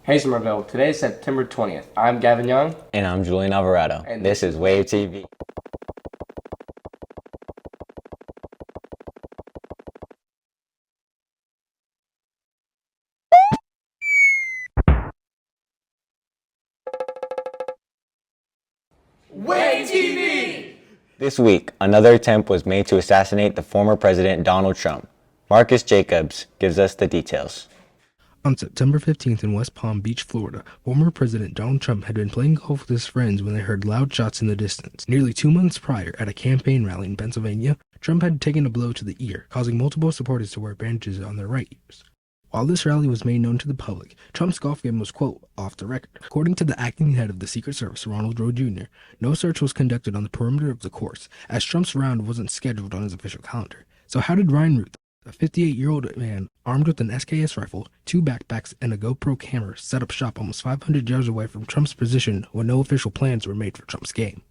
Hey Somerville, today is September 20th. I'm Gavin Young. And I'm Julian Alvarado. And this is Wave TV. Wave TV! This week, another attempt was made to assassinate the former President Donald Trump. Marcus Jacobs gives us the details. On September 15th in West Palm Beach, Florida, former President Donald Trump had been playing golf with his friends when they heard loud shots in the distance. Nearly 2 months prior, at a campaign rally in Pennsylvania, Trump had taken a blow to the ear, causing multiple supporters to wear bandages on their right ears. While this rally was made known to the public, Trump's golf game was, quote, off the record. According to the acting head of the Secret Service, Ronald Rowe Jr., no search was conducted on the perimeter of the course, as Trump's round wasn't scheduled on his official calendar. So how did Ryan Ruth, a 58-year-old man armed with an SKS rifle, 2 backpacks, and a GoPro camera, set up shop almost 500 yards away from Trump's position when no official plans were made for Trump's game?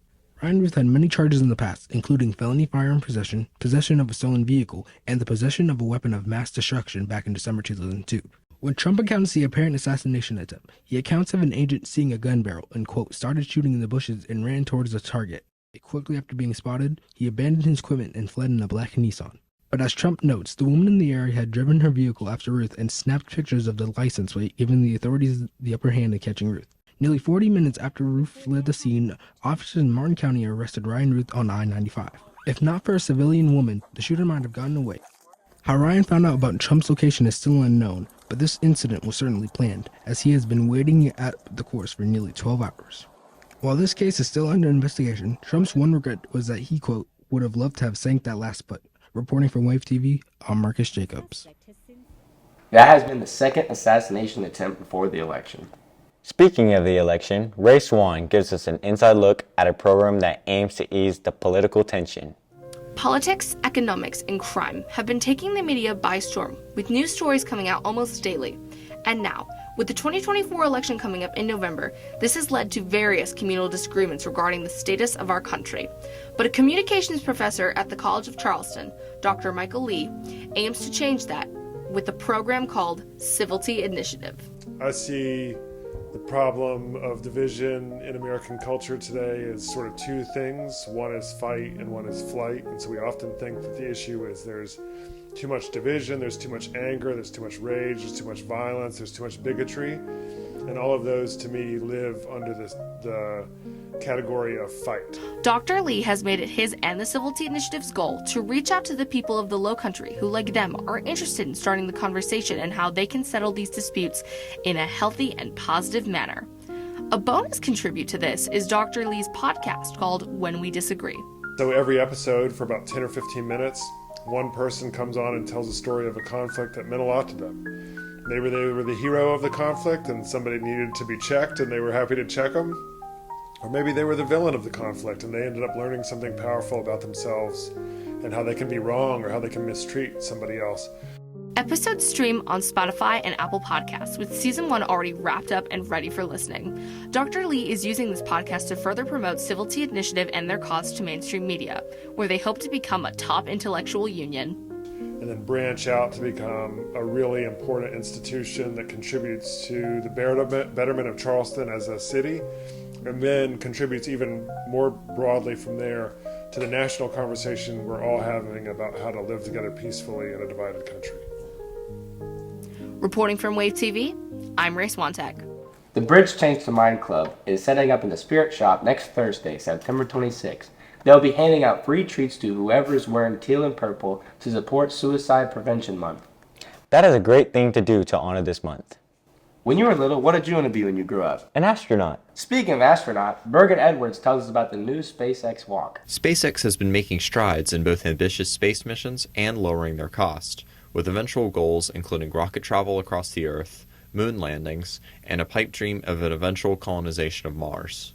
Ryan Ruth had many charges in the past, including felony firearm possession, possession of a stolen vehicle, and the possession of a weapon of mass destruction back in December 2002. When Trump accounts the apparent assassination attempt, he accounts of an agent seeing a gun barrel and, quote, started shooting in the bushes and ran towards the target. Quickly after being spotted, he abandoned his equipment and fled in a black Nissan. But as Trump notes, the woman in the area had driven her vehicle after Ruth and snapped pictures of the license plate, giving the authorities the upper hand in catching Ruth. Nearly 40 minutes after Ruth fled the scene, officers in Martin County arrested Ryan Ruth on I-95. If not for a civilian woman, the shooter might have gotten away. How Ryan found out about Trump's location is still unknown, but this incident was certainly planned, as he has been waiting at the course for nearly 12 hours. While this case is still under investigation, Trump's one regret was that he, quote, would have loved to have sank that last putt. Reporting from Wave TV, I'm Marcus Jacobs. That has been the second assassination attempt before the election. Speaking of the election, Ray Swan gives us an inside look at a program that aims to ease the political tension. Politics, economics, and crime have been taking the media by storm, with news stories coming out almost daily. And now, with the 2024 election coming up in November, this has led to various communal disagreements regarding the status of our country. But a communications professor at the College of Charleston, Dr. Michael Lee, aims to change that with a program called Civility Initiative. I see the problem of division in American culture today is sort of two things. One is fight and one is flight. And so we often think that the issue is there's too much division, there's too much anger, there's too much rage, there's too much violence, there's too much bigotry. And all of those, to me, live under the category of fight. Dr. Lee has made it his and the Civility Initiative's goal to reach out to the people of the Low Country who, like them, are interested in starting the conversation and how they can settle these disputes in a healthy and positive manner. A bonus contribute to this is Dr. Lee's podcast called When We Disagree. So every episode, for about 10 or 15 minutes, one person comes on and tells a story of a conflict that meant a lot to them. Maybe they were the hero of the conflict and somebody needed to be checked and they were happy to check them. Or maybe they were the villain of the conflict and they ended up learning something powerful about themselves and how they can be wrong or how they can mistreat somebody else. Episodes stream on Spotify and Apple Podcasts, with Season 1 already wrapped up and ready for listening. Dr. Lee is using this podcast to further promote Civility Initiative and their cause to mainstream media, where they hope to become a top intellectual union. And then branch out to become a really important institution that contributes to the betterment of Charleston as a city, and then contributes even more broadly from there to the national conversation we're all having about how to live together peacefully in a divided country. Reporting from Wave TV, I'm Ray Swantek. The Bridge Change the Mind Club is setting up in the Spirit Shop next Thursday, September 26th. They'll be handing out free treats to whoever is wearing teal and purple to support Suicide Prevention Month. That is a great thing to do to honor this month. When you were little, what did you want to be when you grew up? An astronaut. Speaking of astronaut, Bergen Edwards tells us about the new SpaceX Walk. SpaceX has been making strides in both ambitious space missions and lowering their cost, with eventual goals including rocket travel across the Earth, moon landings, and a pipe dream of an eventual colonization of Mars.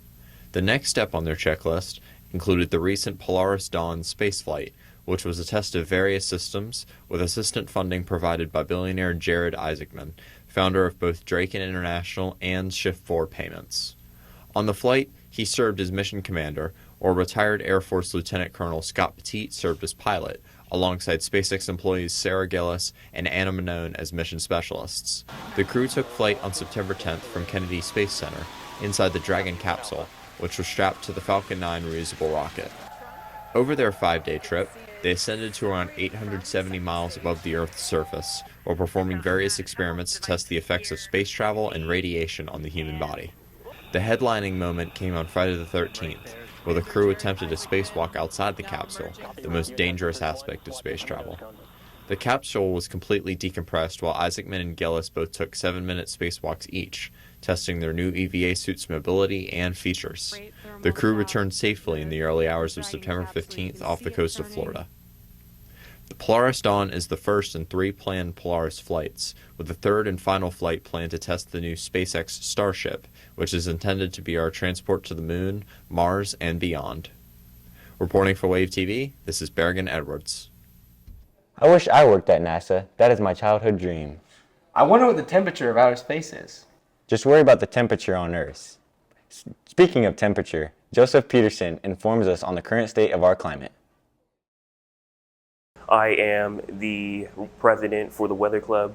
The next step on their checklist included the recent Polaris Dawn spaceflight, which was a test of various systems with assistant funding provided by billionaire Jared Isaacman, founder of both Draken International and Shift4 Payments. On the flight, he served as mission commander, or retired Air Force Lieutenant Colonel Scott Petit served as pilot, alongside SpaceX employees Sarah Gillis and Anna Manone as mission specialists. The crew took flight on September 10th from Kennedy Space Center inside the Dragon capsule, which was strapped to the Falcon 9 reusable rocket. Over their 5-day trip, they ascended to around 870 miles above the Earth's surface, while performing various experiments to test the effects of space travel and radiation on the human body. The headlining moment came on Friday the 13th, where the crew attempted a spacewalk outside the capsule, the most dangerous aspect of space travel. The capsule was completely decompressed, while Isaacman and Gillis both took 7-minute spacewalks each, testing their new EVA suit's mobility and features. The crew returned safely in the early hours of September 15th off the coast of Florida. The Polaris Dawn is the first in 3 planned Polaris flights, with the third and final flight planned to test the new SpaceX Starship, which is intended to be our transport to the Moon, Mars, and beyond. Reporting for Wave TV, this is Berrigan Edwards. I wish I worked at NASA. That is my childhood dream. I wonder what the temperature of outer space is. Just worry about the temperature on Earth. Speaking of temperature, Joseph Peterson informs us on the current state of our climate. I am the president for the Weather Club,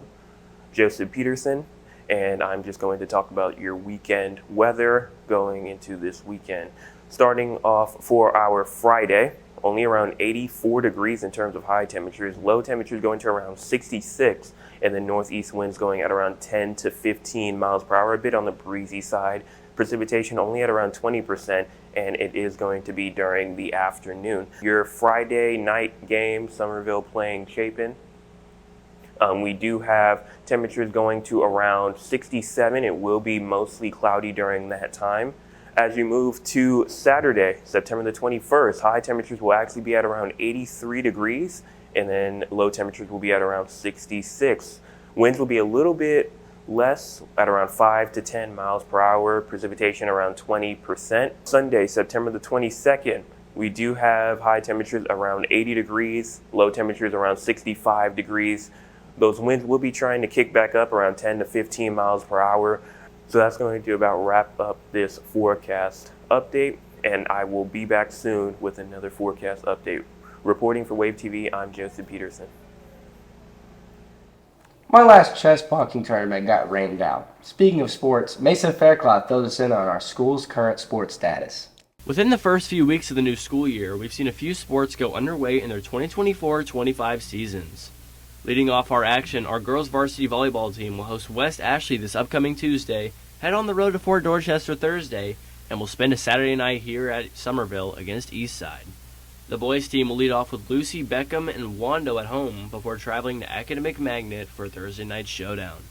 Joseph Peterson, and I'm just going to talk about your weekend weather going into this weekend. Starting off for our Friday, only around 84 degrees in terms of high temperatures. Low temperatures going to around 66, and then northeast winds going at around 10 to 15 miles per hour, a bit on the breezy side. Precipitation only at around 20%, and it is going to be during the afternoon. Your Friday night game, Somerville playing Chapin. We do have temperatures going to around 67. It will be mostly cloudy during that time. As you move to Saturday, September the 21st, high temperatures will actually be at around 83 degrees, and then low temperatures will be at around 66. Winds will be a little bit less at around 5 to 10 miles per hour, precipitation around 20%. Sunday, September the 22nd, we do have high temperatures around 80 degrees, low temperatures around 65 degrees. Those winds will be trying to kick back up around 10 to 15 miles per hour. So that's going to about wrap up this forecast update, and I will be back soon with another forecast update. Reporting for Wave TV, I'm Joseph Peterson. My last chess boxing tournament got rained out. Speaking of sports, Mason Faircloth fills us in on our school's current sports status. Within the first few weeks of the new school year, we've seen a few sports go underway in their 2024-25 seasons. Leading off our action, our girls varsity volleyball team will host West Ashley this upcoming Tuesday, head on the road to Fort Dorchester Thursday, and will spend a Saturday night here at Somerville against Eastside. The boys team will lead off with Lucy, Beckham, and Wando at home before traveling to Academic Magnet for Thursday night showdown.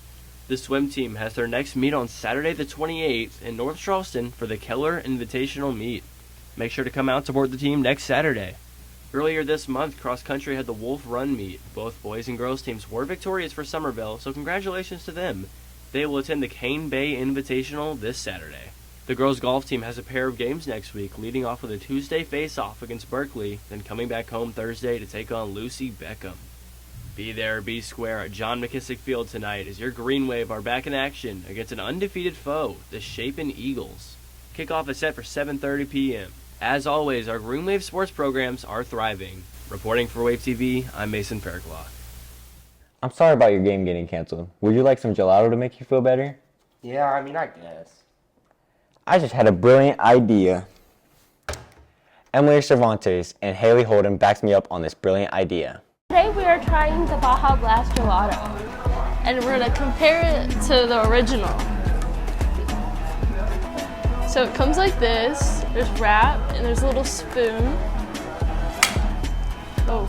The swim team has their next meet on Saturday the 28th in North Charleston for the Keller Invitational Meet. Make sure to come out to support the team next Saturday. Earlier this month, cross country had the Wolf Run meet. Both boys and girls teams were victorious for Somerville, so congratulations to them. They will attend the Cane Bay Invitational this Saturday. The girls golf team has a pair of games next week, leading off with a Tuesday face-off against Berkeley, then coming back home Thursday to take on Lucy Beckham. Be there, be square at John McKissick Field tonight as your Green Wave are back in action against an undefeated foe, the Chapin Eagles. Kickoff is set for 7:30 p.m. As always, our Green Wave sports programs are thriving. Reporting for Wave TV, I'm Mason Faircloth. I'm sorry about your game getting canceled. Would you like some gelato to make you feel better? Yeah, I guess. I just had a brilliant idea. Emily Cervantes and Haley Holden backs me up on this brilliant idea. Today we are trying the Baja Blast gelato, and we're going to compare it to the original. So it comes like this, there's wrap, and there's a little spoon. Oh.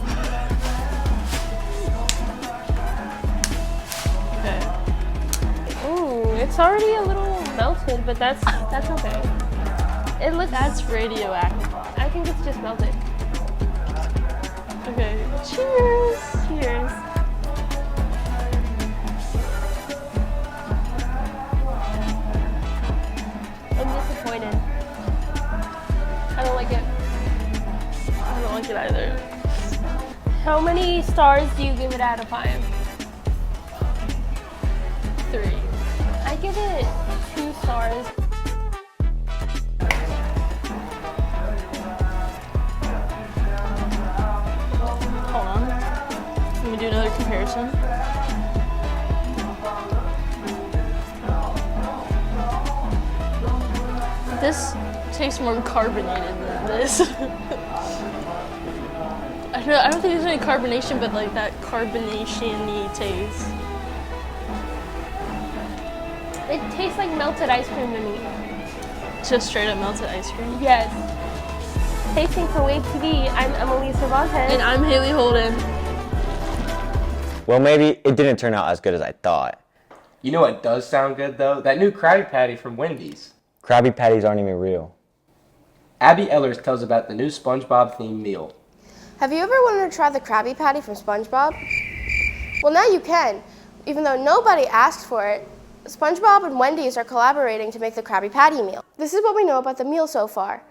Okay. Ooh, it's already a little melted, but that's okay. It looks that's radioactive. I think it's just melted. Okay, cheers! Cheers. I'm disappointed. I don't like it. I don't like it either. How many stars do you give it out of 5? 3. I give it 2 stars. Hold on. person. This tastes more carbonated than this. I don't think there's any carbonation, but like that carbonation-y taste. It tastes like melted ice cream to me. Just straight up melted ice cream. Yes. Tasting for Wave TV, I'm Emily Cervantes. And I'm Haley Holden. Well, maybe it didn't turn out as good as I thought. You know what does sound good, though? That new Krabby Patty from Wendy's. Krabby Patties aren't even real. Abby Ellers tells about the new SpongeBob-themed meal. Have you ever wanted to try the Krabby Patty from SpongeBob? Well, now you can. Even though nobody asked for it, SpongeBob and Wendy's are collaborating to make the Krabby Patty meal. This is what we know about the meal so far.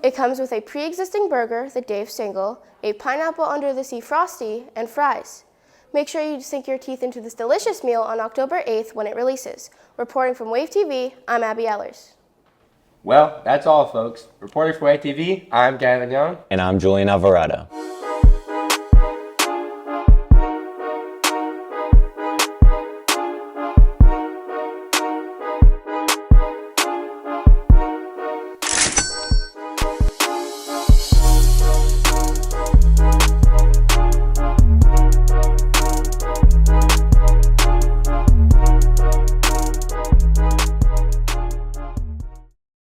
It comes with a pre-existing burger, the Dave Single, a pineapple under the sea Frosty, and fries. Make sure you sink your teeth into this delicious meal on October 8th when it releases. Reporting from Wave TV, I'm Abby Ellers. Well, that's all, folks. Reporting for ATV, I'm Gavin Young. And I'm Julian Alvarado.